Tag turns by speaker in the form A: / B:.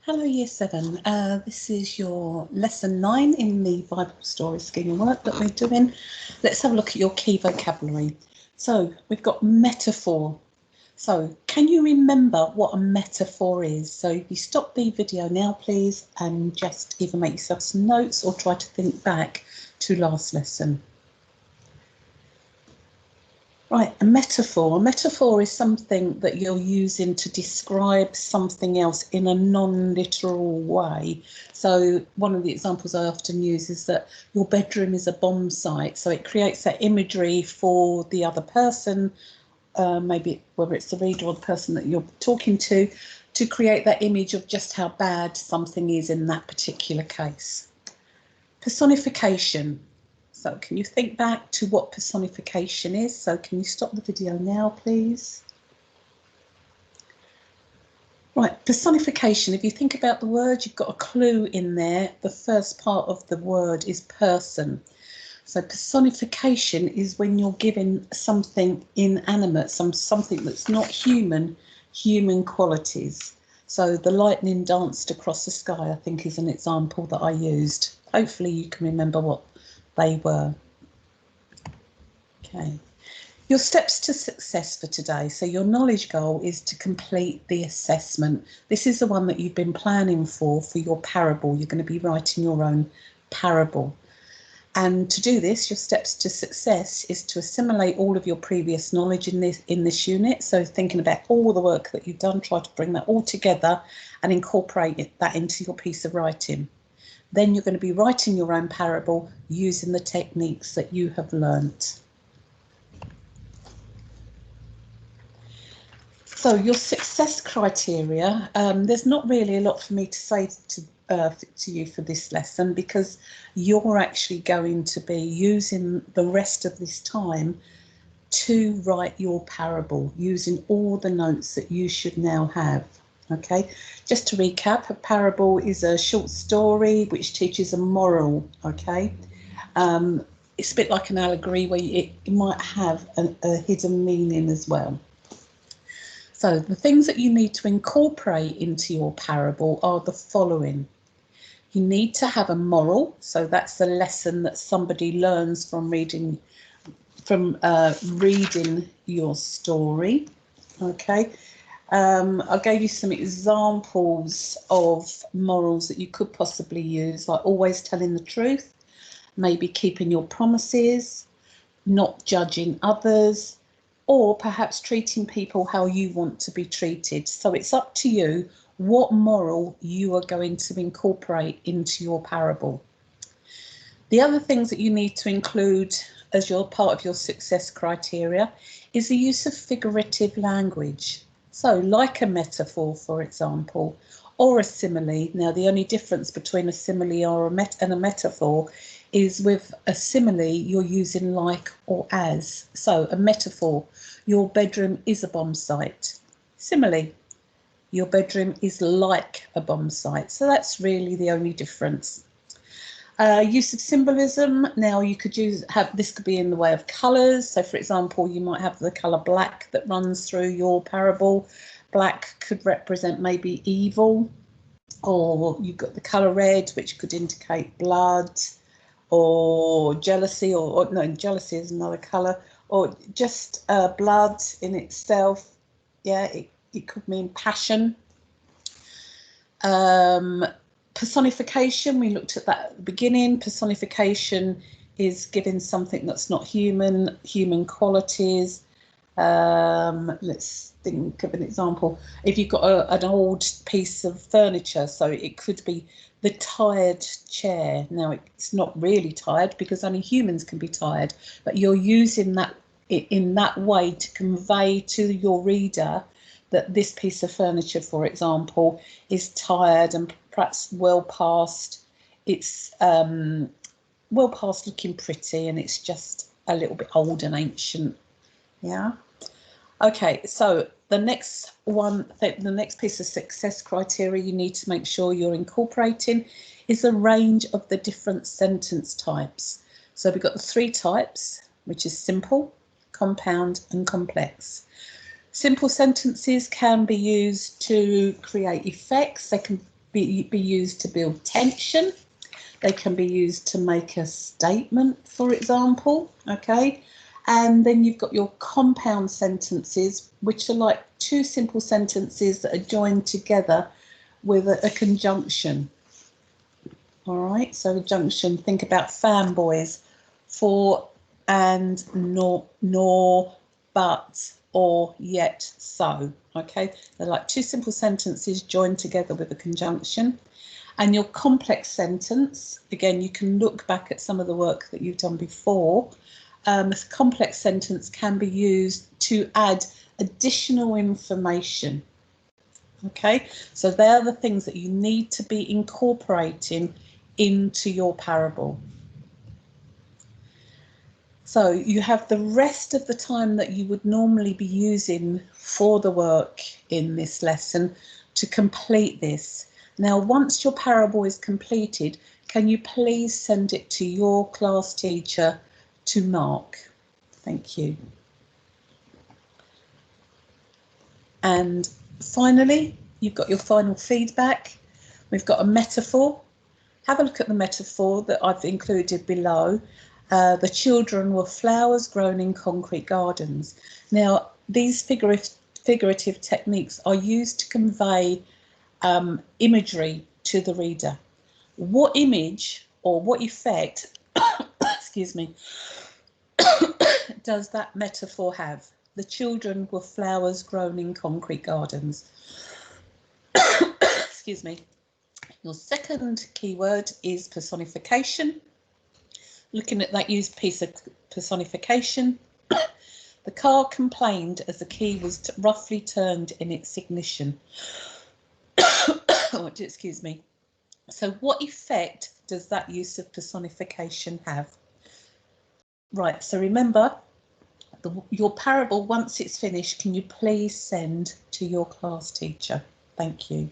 A: Hello Year 7, this is your lesson 9 in the Bible story scheme of work that we're doing. Let's have a look at your key vocabulary. So we've got metaphor. So can you remember what a metaphor is? So if you stop the video now please and just either make yourself some notes or try to think back to last lesson. Right, a metaphor. A metaphor is something that you're using to describe something else in a non-literal way. So one of the examples I often use is that your bedroom is a bomb site. So it creates that imagery for the other person, maybe whether it's the reader or the person that you're talking to create that image of just how bad something is in that particular case. Personification. So can you think back to what personification is? So can you stop the video now, please? Right, personification, if you think about the word, you've got a clue in there. The first part of the word is person. So personification is when you're giving something inanimate, something that's not human qualities. So the lightning danced across the sky, I think, is an example that I used. Hopefully you can remember what they were. Okay, your steps to success for today. So your knowledge goal is to complete the assessment. This is the one that you've been planning for your parable. You're going to be writing your own parable. And to do this, your steps to success is to assimilate all of your previous knowledge in this unit. So thinking about all the work that you've done, try to bring that all together and incorporate that into your piece of writing. Then you're going to be writing your own parable using the techniques that you have learnt. So your success criteria, there's not really a lot for me to say to you for this lesson, because you're actually going to be using the rest of this time to write your parable, using all the notes that you should now have. Okay, just to recap, a parable is a short story which teaches a moral. Okay, it's a bit like an allegory where it might have a hidden meaning as well. So the things that you need to incorporate into your parable are the following. You need to have a moral, so that's the lesson that somebody learns from reading your story. Okay. I gave you some examples of morals that you could possibly use, like always telling the truth, maybe keeping your promises, not judging others, or perhaps treating people how you want to be treated. So it's up to you what moral you are going to incorporate into your parable. The other things that you need to include as your part of your success criteria is the use of figurative language. So like a metaphor, for example, or a simile. Now, the only difference between a simile and a metaphor is with a simile, you're using like or as. So a metaphor, your bedroom is a bomb site. Simile, your bedroom is like a bomb site. So that's really the only difference. Use of symbolism. Now you could this could be in the way of colours. So for example, you might have the colour black that runs through your parable. Black could represent maybe evil, or you've got the colour red, which could indicate blood, or jealousy, or no, jealousy is another colour, or just blood in itself. Yeah, it could mean passion. Personification, we looked at that at the beginning. Personification is giving something that's not human qualities. Let's think of an example. If you've got an old piece of furniture, so it could be the tired chair. Now, it's not really tired because only humans can be tired, but you're using that in that way to convey to your reader that this piece of furniture, for example, is tired and perhaps well past looking pretty, and it's just a little bit old and ancient. Yeah. Okay, so the next piece of success criteria you need to make sure you're incorporating is a range of the different sentence types. So we've got the 3 types, which is simple, compound, and complex. Simple sentences can be used to create effects. They can be used to build tension. They can be used to make a statement, for example, okay? And then you've got your compound sentences, which are like two simple sentences that are joined together with a conjunction. All right, so a junction, think about fanboys, for and, nor, but, or, yet, so. Okay, they're like two simple sentences joined together with a conjunction. And your complex sentence, again, you can look back at some of the work that you've done before. A complex sentence can be used to add additional information. Okay, so they're the things that you need to be incorporating into your parable. So you have the rest of the time that you would normally be using for the work in this lesson to complete this. Now, once your parable is completed, can you please send it to your class teacher to mark? Thank you. And finally, you've got your final feedback. We've got a metaphor. Have a look at the metaphor that I've included below. The children were flowers grown in concrete gardens. Now, these figurative techniques are used to convey imagery to the reader. What image or what effect, excuse me, does that metaphor have? The children were flowers grown in concrete gardens. Excuse me. Your second keyword is personification. Looking at that used piece of personification, the car complained as the key was roughly turned in its ignition. Oh, excuse me. So what effect does that use of personification have? Right, so remember, your parable, once it's finished, can you please send to your class teacher? Thank you.